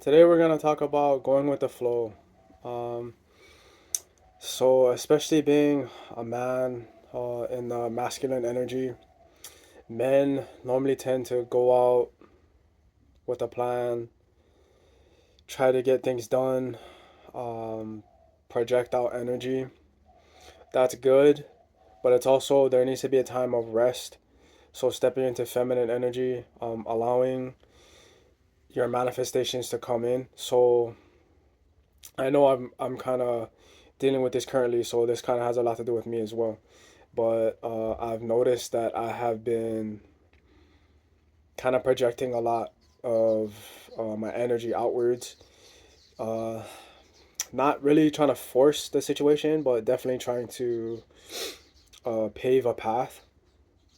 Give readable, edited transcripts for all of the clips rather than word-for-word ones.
Today we're gonna talk about going with the flow. Um, especially being a man in the masculine energy, men normally tend to go out with a plan, try to get things done, um, project out energy. That's good, but it's also there needs to be a time of rest. So stepping into feminine energy, allowing your manifestations to come in. So I know I'm kind of dealing with this currently, so this kind of has a lot to do with me as well. But I've noticed that I have been kind of projecting a lot of my energy outwards. Uh, Not really trying to force the situation, but definitely trying to pave a path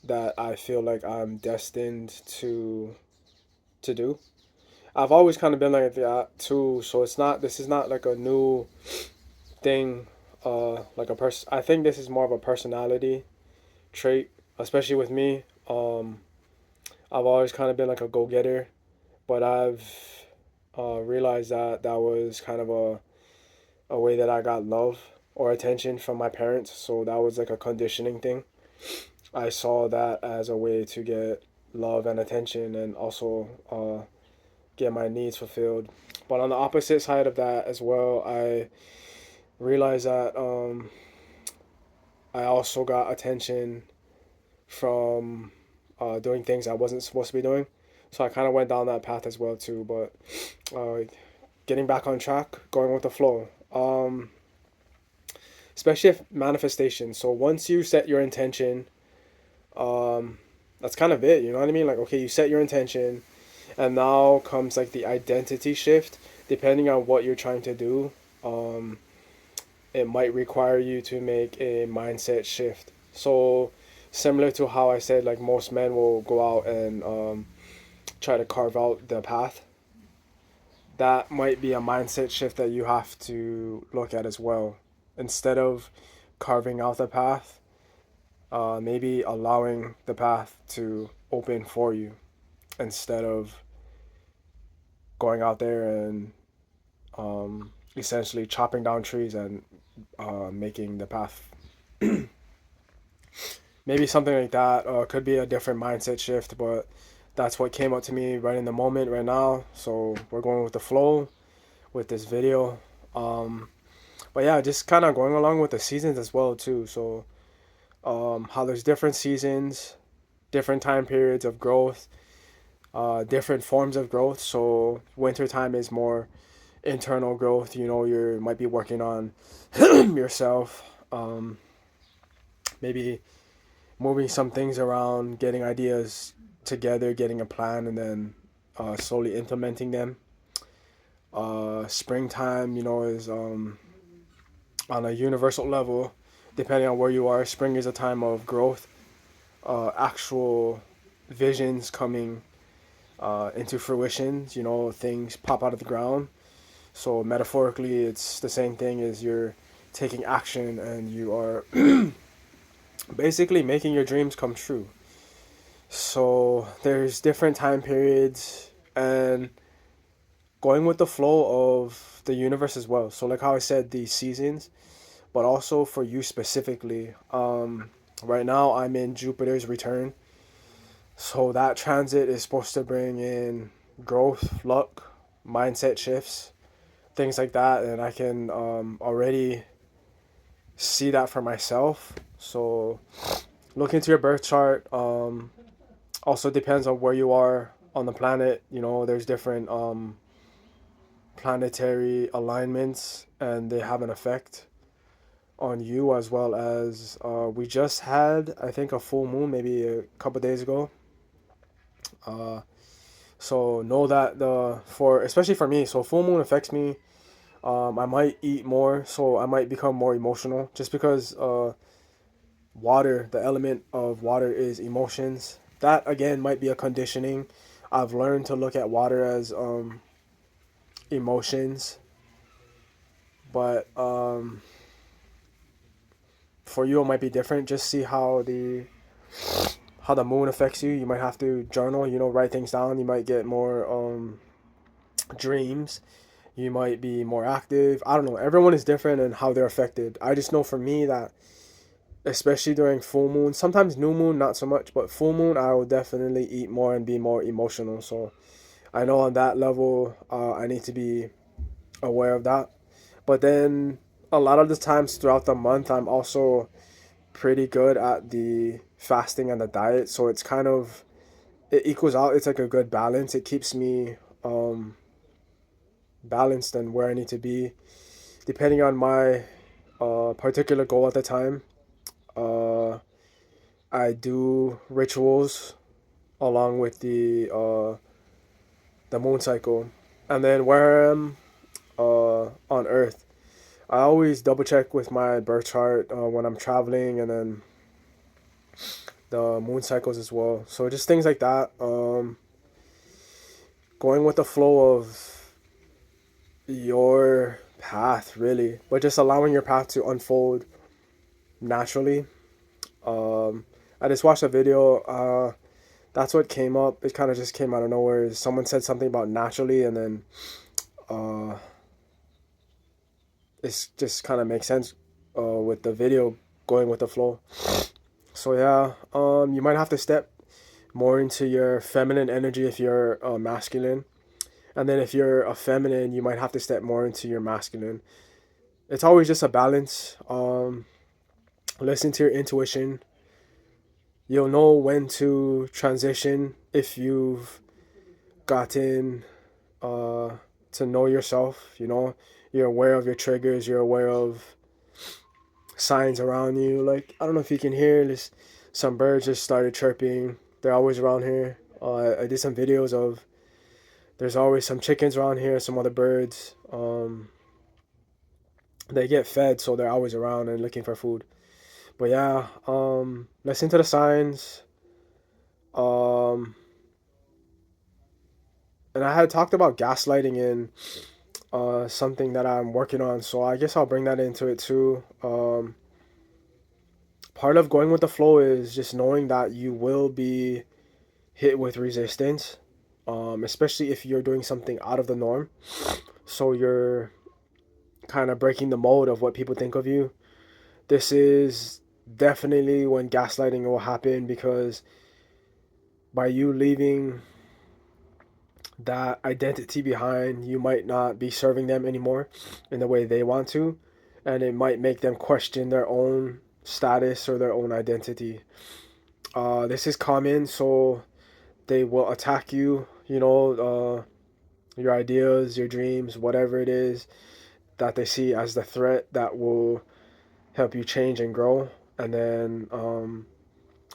that I feel like I'm destined to do. I've always kind of been like that too, so it's not. This is not like a new thing. Like a person. I think this is more of a personality trait, especially with me. I've always kind of been like a go getter, but I've realized that that was kind of a way that I got love or attention from my parents. So that was like a conditioning thing. I saw that as a way to get love and attention and also get my needs fulfilled. But on the opposite side of that as well, I realized that I also got attention from doing things I wasn't supposed to be doing. So I kind of went down that path as well too. But getting back on track, going with the flow. Especially if manifestation. So once you set your intention, um, that's kind of it. You know what I mean? Like okay, you set your intention, and now comes like the identity shift. Depending on what you're trying to do, um, it might require you to make a mindset shift. So similar to how I said, like most men will go out and try to carve out the path. That might be a mindset shift that you have to look at as well. Instead of carving out the path, maybe allowing the path to open for you instead of going out there and essentially chopping down trees and making the path. Maybe something like that could be a different mindset shift, but that's what came up to me right in the moment right now. So we're going with the flow with this video. Um, but yeah, just kind of going along with the seasons as well too. So how there's different seasons, different time periods of growth, different forms of growth. So wintertime is more internal growth. You know, you might be working on yourself. Maybe moving some things around, getting ideas together, getting a plan, and then slowly implementing them. Springtime, you know, is on a universal level, depending on where you are. Spring is a time of growth, actual visions coming into fruition. You know, things pop out of the ground. So metaphorically, it's the same thing as you're taking action and you are basically making your dreams come true. So there's different time periods and going with the flow of the universe as well. So like how I said, the seasons, but also for you specifically. Right now I'm in Jupiter's return. So that transit is supposed to bring in growth, luck, mindset shifts, things like that. And I can already see that for myself. So look into your birth chart. Also depends on where you are on the planet. You know, there's different planetary alignments, and they have an effect on you as well as we just had, I think, a full moon maybe a couple days ago. Uh, so know that the for especially for me, so full moon affects me. I might eat more, so I might become more emotional just because water, the element of water is emotions. That again might be a conditioning. I've learned to look at water as emotions, but for you it might be different. Just see how the moon affects you. You might have to journal, you know, write things down. You might get more dreams, you might be more active. I don't know. Everyone is different and how they're affected. I just know for me that, especially during full moon, sometimes new moon, not so much, but full moon, I will definitely eat more and be more emotional. So I know on that level, I need to be aware of that. But then a lot of the times throughout the month, I'm also pretty good at the fasting and the diet. So it's kind of, it equals out. It's like a good balance. It keeps me um, balanced and where I need to be, depending on my particular goal at the time. Uh, I do rituals along with the moon cycle, and then where I am on Earth, I always double check with my birth chart when I'm traveling, and then the moon cycles as well. So just things like that. Going with the flow of your path, really, but just allowing your path to unfold naturally. Um, I just watched a video. That's what came up. It kind of just came out of nowhere. Someone said something about naturally, and then uh, it just kind of makes sense with the video going with the flow. So yeah, you might have to step more into your feminine energy if you're masculine, and then if you're a feminine, you might have to step more into your masculine. It's always just a balance. Listen to your intuition. You'll know when to transition if you've gotten uh, to know yourself. You're aware of your triggers. You're aware of signs around you. Like, I don't know if you can hear this. Some birds just started chirping. They're always around here. I did some videos of, there's always some chickens around here, some other birds. They get fed, so they're always around and looking for food. But yeah, listen to the signs. Um, and I had talked about gaslighting in something that I'm working on, so I guess I'll bring that into it too. Part of going with the flow is just knowing that you will be hit with resistance, especially if you're doing something out of the norm. So you're kind of breaking the mold of what people think of you. This is definitely when gaslighting will happen, because by you leaving that identity behind, you might not be serving them anymore in the way they want to, and it might make them question their own status or their own identity. This is common, so they will attack you, your ideas, your dreams, whatever it is that they see as the threat that will help you change and grow, and then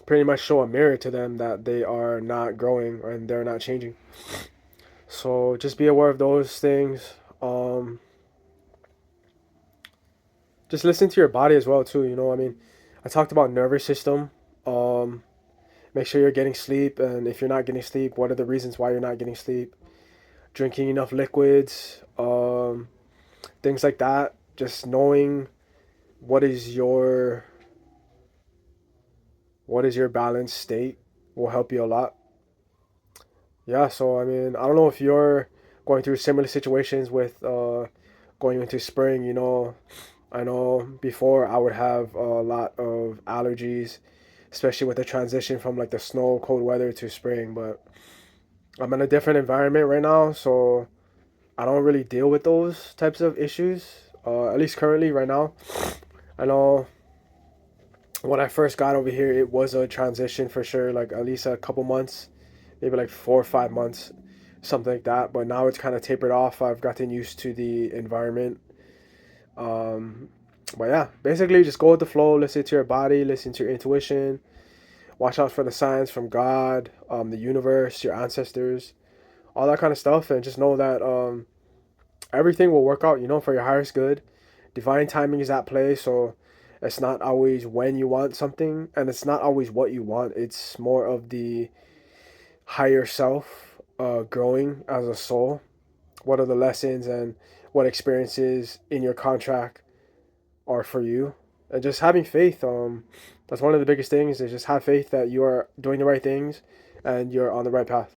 pretty much show a mirror to them that they are not growing and they're not changing. So just be aware of those things. Just listen to your body as well too. I mean, I talked about nervous system. Um, Make sure you're getting sleep, and if you're not getting sleep, what are the reasons why you're not getting sleep? Drinking enough liquids, things like that. Just knowing what is your balanced state will help you a lot. Yeah, so I mean, I don't know if you're going through similar situations with going into spring. I know before I would have a lot of allergies, especially with the transition from like the snow, cold weather to spring. But I'm in a different environment right now, so I don't really deal with those types of issues. At least currently, right now. I know when I first got over here, it was a transition for sure, like at least a couple months, maybe like 4 or 5 months, something like that. But now it's kind of tapered off. I've gotten used to the environment. Um, but yeah, basically just go with the flow, listen to your body, listen to your intuition, watch out for the signs from God, the universe, your ancestors, all that kind of stuff, and just know that everything will work out, for your highest good. Divine timing is at play, so it's not always when you want something, and it's not always what you want. It's more of the higher self growing as a soul. What are the lessons and what experiences in your contract are for you? And just having faith. That's one of the biggest things, is just have faith that you are doing the right things and you're on the right path.